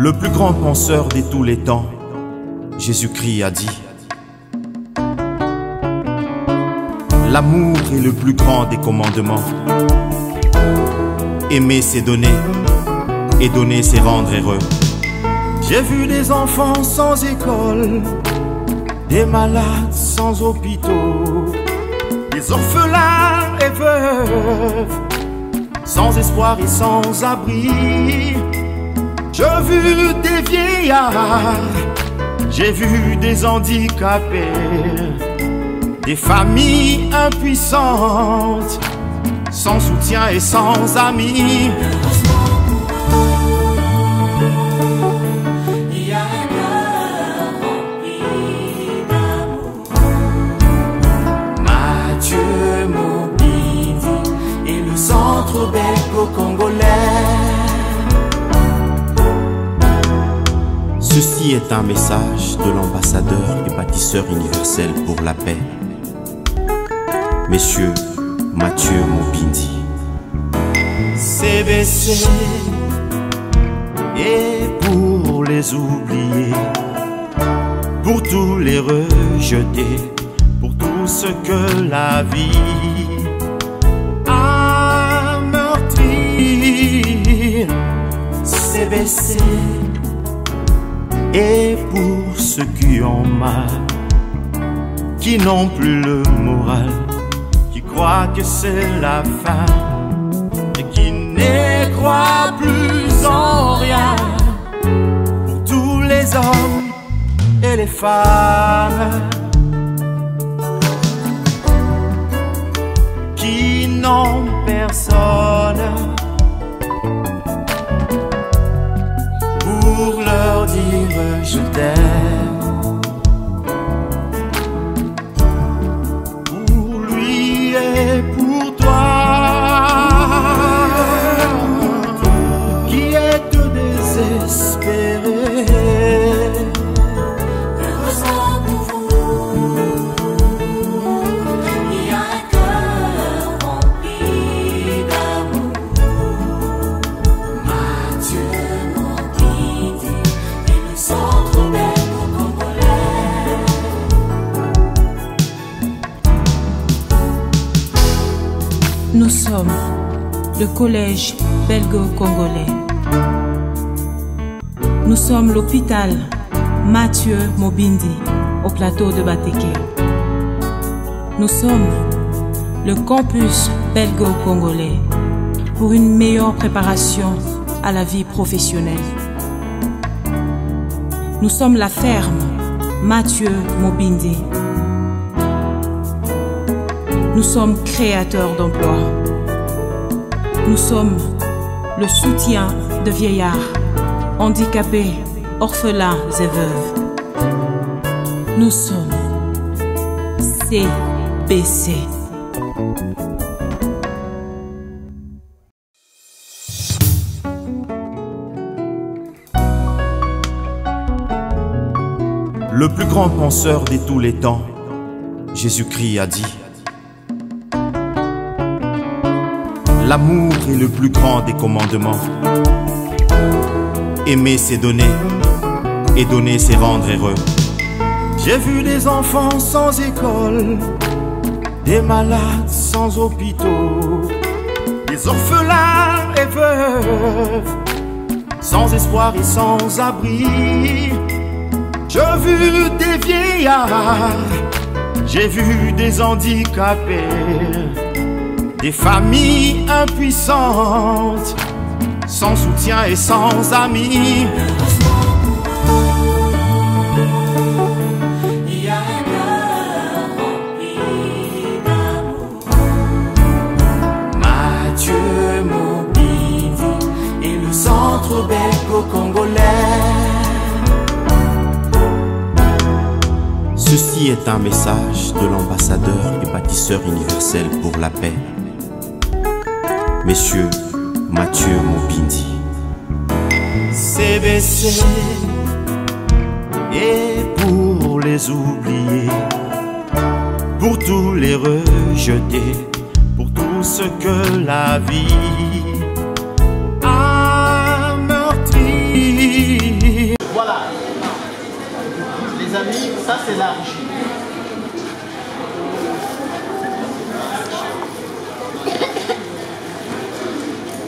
Le plus grand penseur de tous les temps, Jésus-Christ a dit: l'amour est le plus grand des commandements. Aimer c'est donner, et donner c'est rendre heureux. J'ai vu des enfants sans école, des malades sans hôpitaux, des orphelins et veuves, sans espoir et sans abri. J'ai vu des vieillards, j'ai vu des handicapés, des familles impuissantes, sans soutien et sans amis. Il y a un cœur rempli d'amour. Mathieu Mobindi est le centre belgo-congolais. Ceci est un message de l'ambassadeur et bâtisseur universel pour la paix, Monsieur Mathieu Mobindi. CBC et pour les oubliés, pour tous les rejetés, pour tout ce que la vie a meurtri. CBC et pour ceux qui ont mal, qui n'ont plus le moral, qui croient que c'est la fin et qui ne croient plus en rien. Pour tous les hommes et les femmes qui n'ont personne pour leur dire je t'aime. Pour lui et pour toi qui êtes désespérés. Heureusement pour vous, il y a un cœur rempli d'amour. Mathieu Mobindi est le centre belgo-congolais. Nous sommes le collège belgo-congolais. Nous sommes l'hôpital Mathieu Mobindi au plateau de Batéké. Nous sommes le campus belgo-congolais pour une meilleure préparation à la vie professionnelle. Nous sommes la ferme Mathieu Mobindi. Nous sommes créateurs d'emplois. Nous sommes le soutien de vieillards, handicapés, orphelins et veuves. Nous sommes CBC. Le plus grand penseur de tous les temps, Jésus-Christ a dit: l'amour est le plus grand des commandements. Aimer c'est donner, et donner c'est rendre heureux. J'ai vu des enfants sans école, des malades sans hôpitaux, des orphelins et veuves, sans espoir et sans abri. J'ai vu des vieillards, j'ai vu des handicapés, des familles impuissantes, sans soutien et sans amis. Il y a un cœur rempli d'amour. Mathieu Mobindi est le centre belgo-congolais. Ceci est un message de l'ambassadeur et bâtisseur universel pour la paix, Monsieur Mathieu Mobindi. CBC et pour les oubliés, pour tous les rejetés, pour tout ce que la vie a meurtri. mes amis, ça c'est l'argile.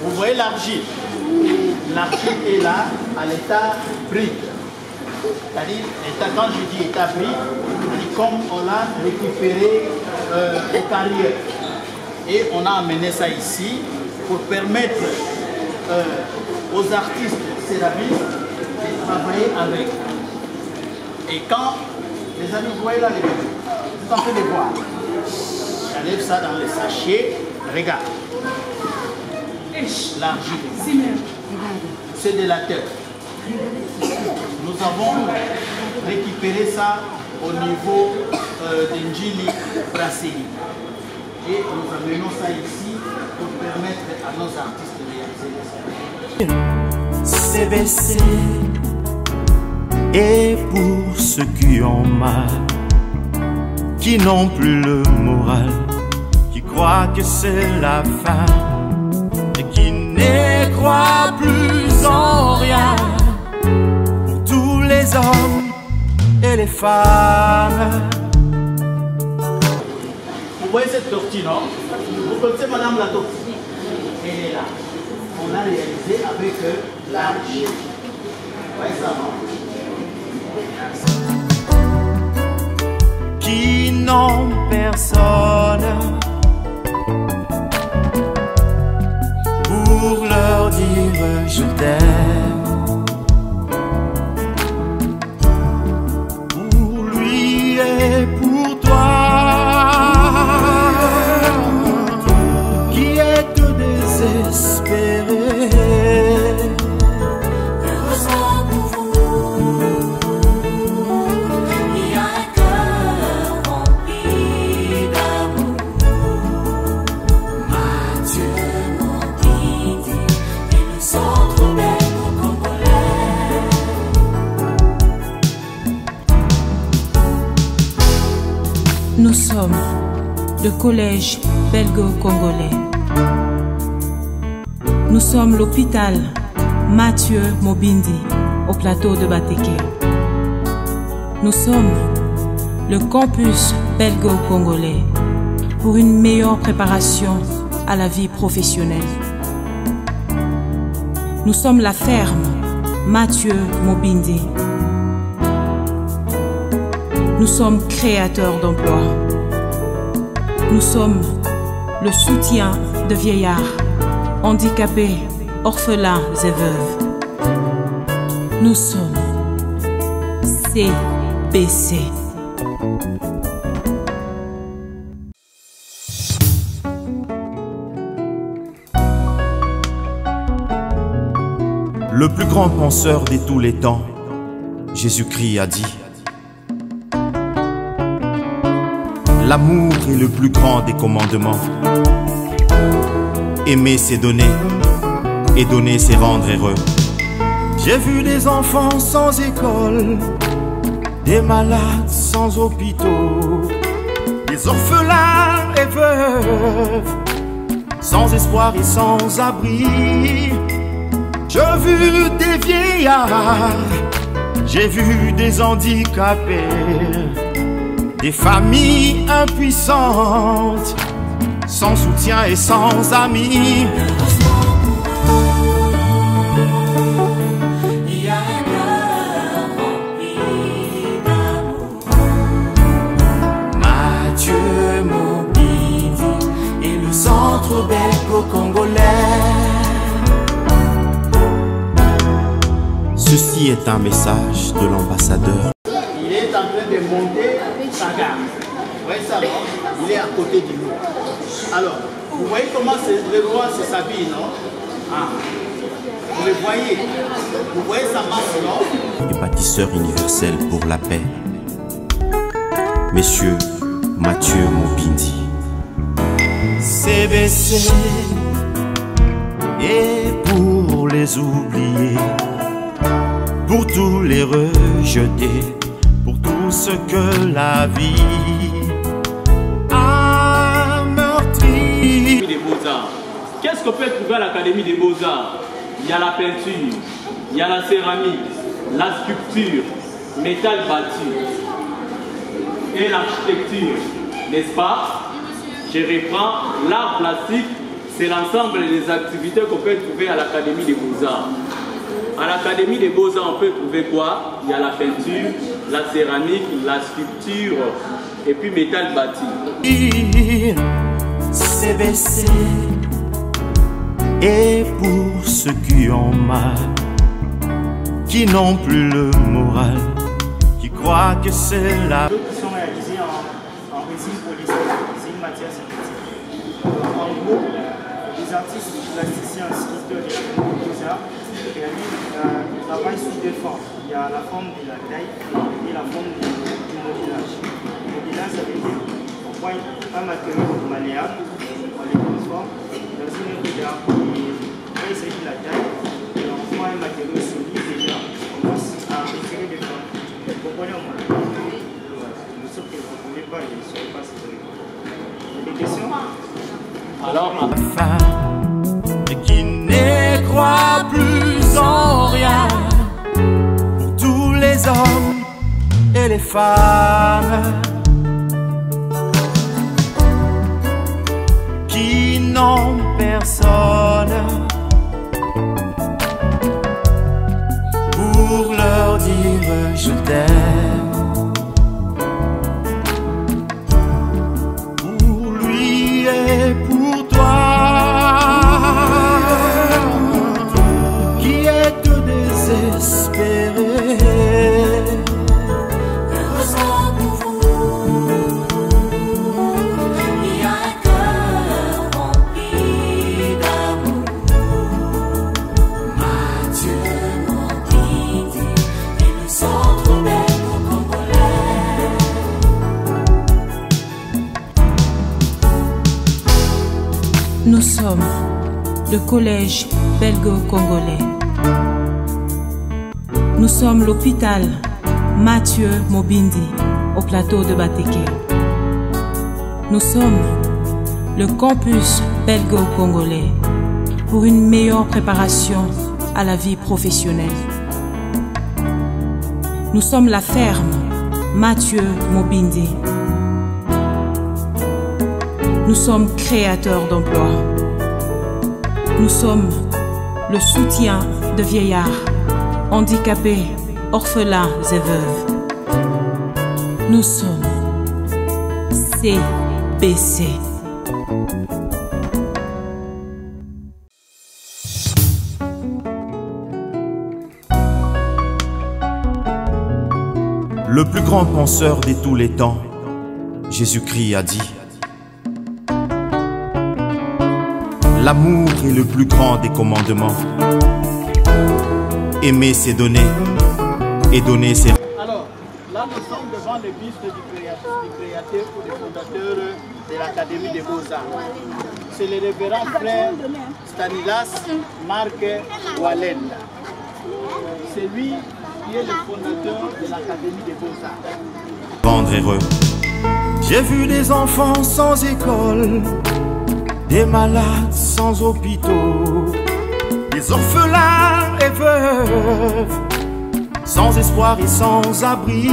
Vous voyez l'argile. L'argile est là à l'état brut. C'est-à-dire, quand je dis état brut, comme on l'a récupéré au carrière. Et on a amené ça ici pour permettre aux artistes céramistes de travailler avec. Et quand, les amis, vous voyez là les bébés, vous en faites les voir. J'enlève ça dans les sachets, regarde. L'argile, c'est de la terre. Nous avons récupéré ça au niveau d'Njili Brasserie. Et nous amenons ça ici pour permettre à nos artistes de réaliser CBC. Et pour ceux qui ont mal, qui n'ont plus le moral, qui croient que c'est la fin, et qui ne croient plus en rien, pour tous les hommes et les femmes. Vous voyez cette tortue, non? Vous connaissez madame la tortue? Elle est là. On a réalisé avec l'argile. Vous voyez ça, non? Qui n'ont personne pour leur dire je t'aime, pour lui et pour toi, qui est désespéré. Nous sommes le collège belgo-congolais. Nous sommes l'hôpital Mathieu Mobindi au plateau de Bateke. Nous sommes le campus belgo-congolais pour une meilleure préparation à la vie professionnelle. Nous sommes la ferme Mathieu Mobindi. Nous sommes créateurs d'emplois. Nous sommes le soutien de vieillards, handicapés, orphelins et veuves. Nous sommes CBC. Le plus grand penseur de tous les temps, Jésus-Christ a dit: l'amour est le plus grand des commandements. Aimer c'est donner, et donner c'est rendre heureux. J'ai vu des enfants sans école, des malades sans hôpitaux, des orphelins et veuves, sans espoir et sans abri. J'ai vu des vieillards, j'ai vu des handicapés, des familles impuissantes, sans soutien et sans amis. Il y a un cœur rempli d'amour. Mathieu Mobindi et le centre belgo-congolais. Ceci est un message de l'ambassadeur. Il est en train de monter sa gare. Vous voyez ça, non? Il est à côté du loup. Alors, vous voyez comment le roi s'habille, non? Ah. Vous le voyez? Vous voyez sa masse, non? Et bâtisseur universel pour la paix, Monsieur Mathieu Mobindi. CBC. Et pour les oublier, pour tous les rejeter, pour tout ce que la vie a meurtri. Des Beaux-Arts. Qu'est-ce qu'on peut trouver à l'Académie des Beaux-Arts? Il y a la peinture, il y a la céramique, la sculpture, métal bâti et l'architecture, n'est-ce pas? Je reprends, l'art plastique, c'est l'ensemble des activités qu'on peut trouver à l'Académie des Beaux-Arts. À l'Académie des Beaux-Arts, on peut trouver quoi? Il y a la peinture, la céramique, la sculpture et puis métal bâti. C'est baissé. Et pour ceux qui ont mal, qui n'ont plus le moral, qui croient que c'est la... Qui sont réalisés en résine polystyrène, c'est une matière synthétique. En gros, les artistes, plasticiens, sculpteurs des beaux-arts réalisent travail sous deux formes. Il y a la forme de la taille et la forme du modelage. Le modelage, ça veut dire qu'on prend un matériau malléable, on les transforme dans une œuvre d'art. Après, il s'agit de la taille, et on prend un matériau solide déjà, on commence à retirer des formes. Vous comprenez au moins? Sauf que vous ne pouvez pas, ils ne sont pas séparés. Des questions? Alors, qui ne croit plus en rien, pour tous les hommes et les femmes qui n'ont personne pour leur dire je t'aime. Pour lui et pour qui est désespéré. Heureusement pour vous, il y a un cœur rempli d'amour. Mathieu Mobindi et le centre belgo-congolais. Nous sommes le collège belgo-congolais. Nous sommes l'hôpital Mathieu Mobindi au plateau de Bateke. Nous sommes le campus belgo-congolais pour une meilleure préparation à la vie professionnelle. Nous sommes la ferme Mathieu Mobindi. Nous sommes créateurs d'emplois. Nous sommes le soutien de vieillards, handicapés, orphelins et veuves. Nous sommes CBC. Le plus grand penseur de tous les temps, Jésus-Christ a dit: l'amour est le plus grand des commandements. Aimer, c'est donner, et donner, c'est... Alors, là, nous sommes devant le buste du créateur ou du fondateur de l'Académie des Beaux-Arts. C'est le révérend frère Stanislas Marc Wallen. C'est lui qui est le fondateur de l'Académie des Beaux-Arts. Rendre heureux. J'ai vu des enfants sans école, des malades sans hôpitaux, des orphelins et veuves, sans espoir et sans abri.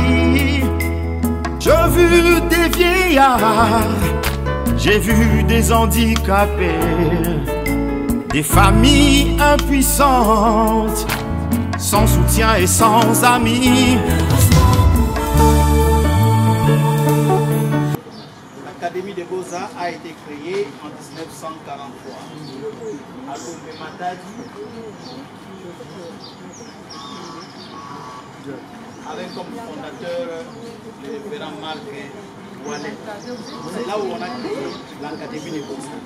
J'ai vu des vieillards, j'ai vu des handicapés, des familles impuissantes, sans soutien et sans amis. L'Académie des Beaux-Arts a été créée en 1943 à Gombe-Matadi, avec comme fondateur le révérend Marc Wallen. C'est là où on a créé l'Académie des Beaux-Arts.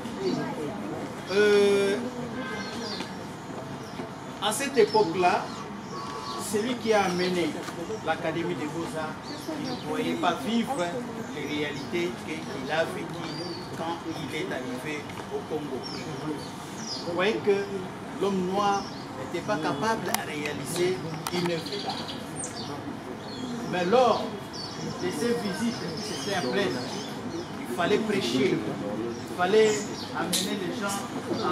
À cette époque-là, celui qui a amené l'Académie des Beaux-Arts, il ne pouvait pas vivre les réalités qu'il a vécues quand il est arrivé au Congo. Vous voyez que l'homme noir n'était pas capable de réaliser une œuvre d'art. Mais lors de ces visites, c'était un plaisir. Il il fallait prêcher, il fallait amener les gens à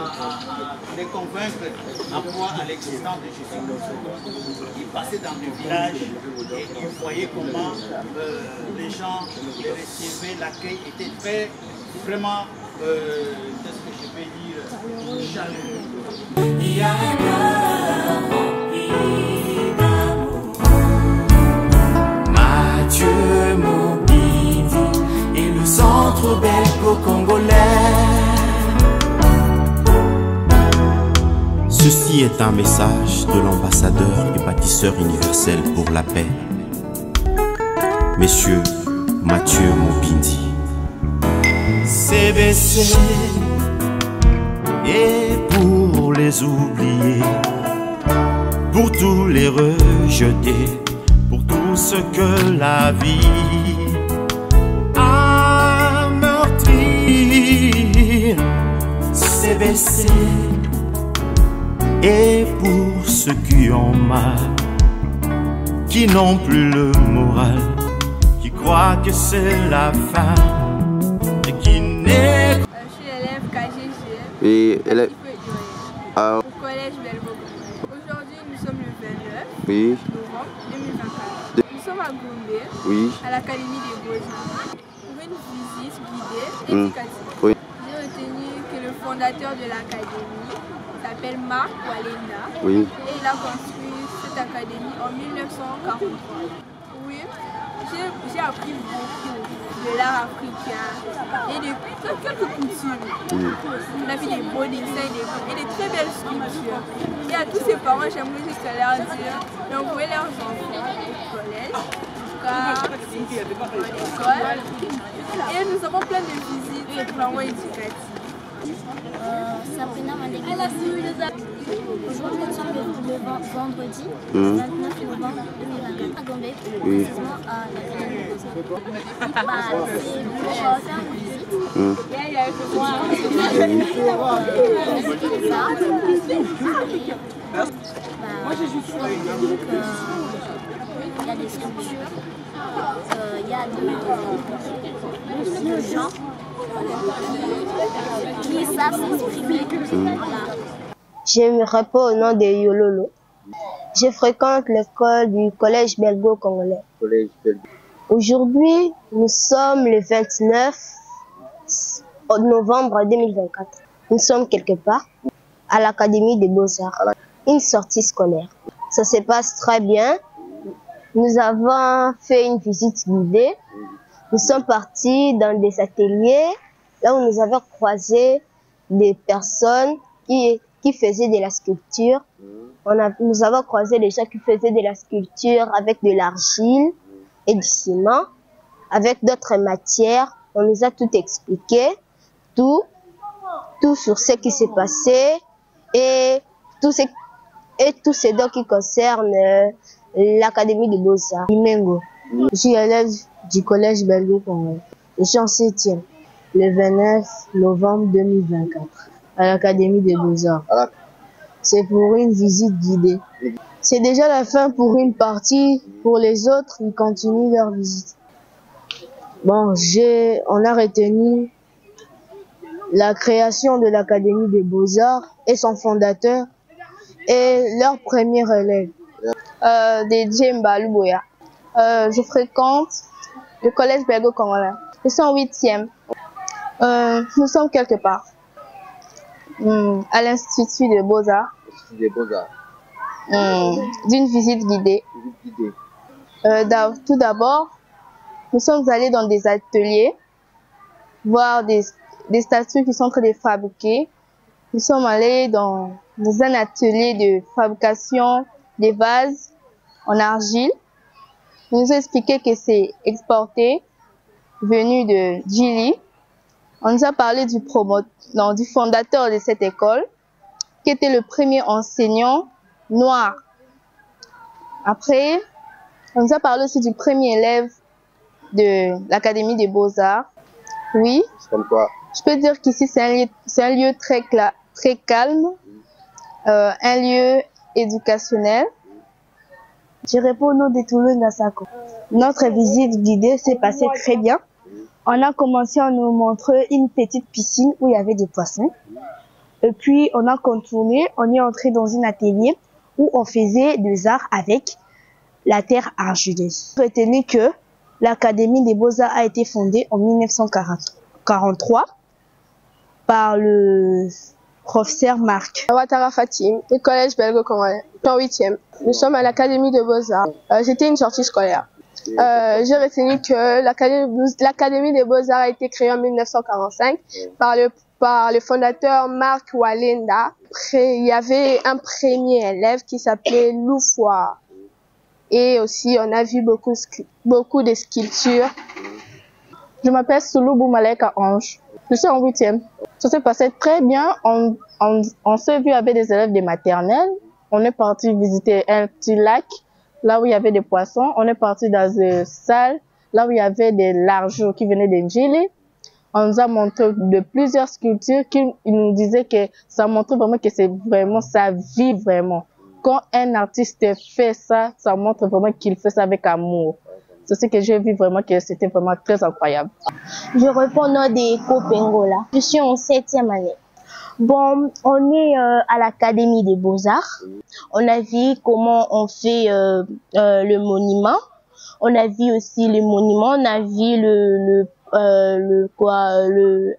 les convaincre à croire à l'existence de Jésus. Il passait dans les villages et il voyait comment les gens les recevaient, l'accueil était très, vraiment, qu'est-ce que je peux dire, chaleureux. Il y a un cœur rempli d'amour. Mathieu Mobindi et le centre belgo-congolais. Ceci est un message de l'ambassadeur et bâtisseur universel pour la paix, Monsieur Mathieu Mobindi. CBC et pour les oubliés, pour tous les rejetés, pour tout ce que la vie a meurtri. CBC et pour ceux qui ont mal, qui n'ont plus le moral, qui croient que c'est la fin et qui n'est... Je suis l'élève KGG. Et élève... Au collège Belgo. Aujourd'hui, nous sommes le 29 Oui. novembre 2024. Nous sommes à Gombe, Oui. à l'Académie des Beaux-Arts, pour une visite guidée éducative. Oui. J'ai retenu que le fondateur de l'Académie s'appelle Marc Walenda. Oui. Et il a construit cette académie en 1943. Oui, j'ai appris beaucoup de l'art africain et depuis quelques coutumes. On a vu des beaux dessins et des très belles sculptures. Et à tous ces parents, j'aimerais juste leur dire d'envoyer leurs enfants au collège, jusqu'à l'école. Et nous avons plein de visites vraiment éducatives. Sabrina Mandegui. Aujourd'hui, nous sommes le vendredi 29 novembre 2024 à Gombe, précisément à l'Académie des Beaux-Arts. C'est pour faire une visite. Il y a des sculptures, il y a de gens qui savent s'exprimer. Voilà. Je me réponds au nom de Yololo. Je fréquente l'école du collège belgo-congolais. Aujourd'hui, nous sommes le 29 novembre 2024. Nous sommes quelque part à l'Académie des Beaux-Arts, une sortie scolaire. Ça se passe très bien. Nous avons fait une visite guidée. Nous sommes partis dans des ateliers là où nous avons croisé des personnes qui faisaient de la sculpture. Nous avons croisé des gens qui faisaient de la sculpture avec de l'argile et du ciment, avec d'autres matières. On nous a tout expliqué, tout sur ce qui s'est passé et tout ce dont qui concerne l'Académie des Beaux-Arts. Je suis élève du collège belgo-congolais. Je suis en 7e, le 29 novembre 2024, à l'Académie des Beaux-Arts. C'est pour une visite guidée. C'est déjà la fin pour une partie. Pour les autres, ils continuent leur visite. Bon, on a retenu la création de l'Académie des Beaux-Arts et son fondateur et leur premier élève, DJ Mbaluboya. Je fréquente le collège belgo-congolais. Je suis en 8e. Nous sommes quelque part à l'Institut des Beaux-Arts. D'une visite guidée. Tout d'abord, nous sommes allés dans des ateliers, voir des statues qui sont en train de fabriquer. Nous sommes allés dans un atelier de fabrication des vases en argile. Ils nous ont expliqué que c'est exporté, venu de Djili. On nous a parlé du fondateur de cette école, qui était le premier enseignant noir. Après, on nous a parlé aussi du premier élève de l'Académie des Beaux-Arts. Oui. Comme quoi? Je peux dire qu'ici, c'est un lieu très calme, un lieu éducationnel. Je réponds au nom de Toulouse Nassako. Notre visite guidée s'est passée très bien. On a commencé à nous montrer une petite piscine où il y avait des poissons. Et puis, on a contourné, on est entré dans un atelier où on faisait des arts avec la terre argileuse. Retenez que l'Académie des Beaux-Arts a été fondée en 1943 par le professeur Marc. Ouattara Fatim, du collège belgo-congolais, en 8e. Nous sommes à l'Académie des Beaux-Arts. C'était une sortie scolaire. J'ai retenu que l'Académie des Beaux-Arts a été créée en 1945 par le fondateur Marc Walenda. Il y avait un premier élève qui s'appelait Loufoua. Et aussi, on a vu beaucoup de sculptures. Je m'appelle Soulou Boumaleka Ange. Je suis en 8e. Ça s'est passé très bien. On s'est vu avec des élèves des maternelles. On est parti visiter un petit lac, là où il y avait des poissons. On est parti dans une salle, là où il y avait des largeaux qui venaient d'Engili. On nous a montré de plusieurs sculptures qui nous disaient que ça montrait vraiment que c'est vraiment, ça vit vraiment. Quand un artiste fait ça, ça montre vraiment qu'il fait ça avec amour. C'est ce que j'ai vu vraiment que c'était vraiment très incroyable. Je réponds au nom des Copengola. Je suis en 7e année. Bon, on est à l'Académie des Beaux-Arts. On a vu comment on fait le monument. On a vu aussi le monument. On a vu le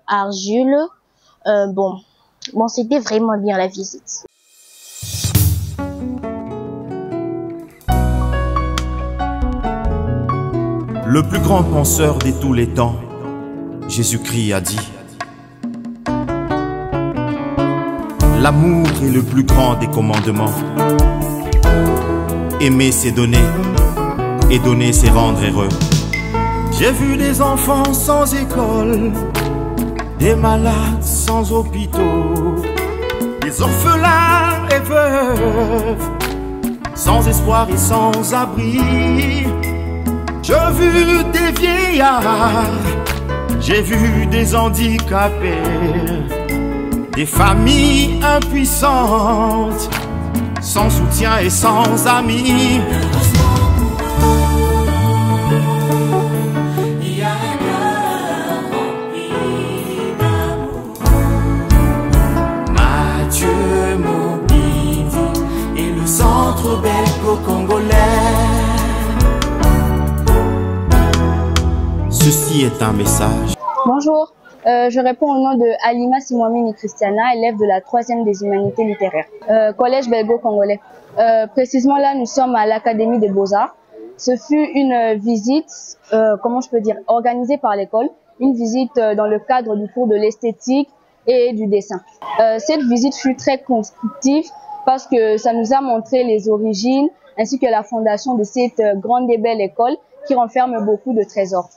argile. Bon, c'était vraiment bien la visite. Le plus grand penseur de tous les temps, Jésus-Christ a dit: l'amour est le plus grand des commandements. Aimer, c'est donner, et donner, c'est rendre heureux. J'ai vu des enfants sans école, des malades sans hôpitaux, des orphelins et veuves, sans espoir et sans abri. J'ai vu des vieillards, j'ai vu des handicapés, des familles impuissantes, sans soutien et sans amis. Il y a un cœur rempli d'amour. Mathieu Mobindi et le centre belgo-congolais. Ceci est un message. Bonjour, je réponds au nom de Alima Simouamini Christiana, élève de la 3e des humanités littéraires, collège belgo-congolais. Précisément là, nous sommes à l'Académie des Beaux-Arts. Ce fut une visite, organisée par l'école, une visite dans le cadre du cours de l'esthétique et du dessin. Cette visite fut très constructive parce que ça nous a montré les origines ainsi que la fondation de cette grande et belle école qui renferme beaucoup de trésors.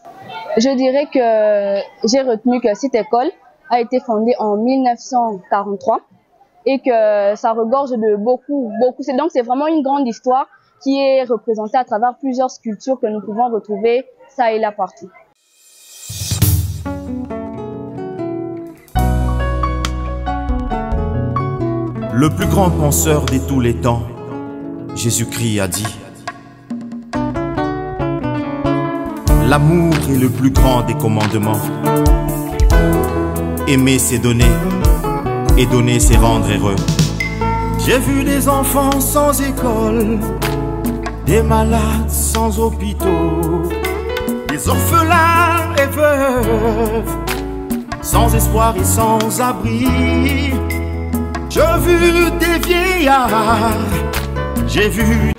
Je dirais que j'ai retenu que cette école a été fondée en 1943 et que ça regorge de beaucoup. Donc c'est vraiment une grande histoire qui est représentée à travers plusieurs sculptures que nous pouvons retrouver ça et là partout. Le plus grand penseur de tous les temps, Jésus-Christ a dit: l'amour est le plus grand des commandements. Aimer, c'est donner, et donner, c'est rendre heureux. J'ai vu des enfants sans école, des malades sans hôpitaux, des orphelins et veuves, sans espoir et sans abri. J'ai vu des vieillards, j'ai vu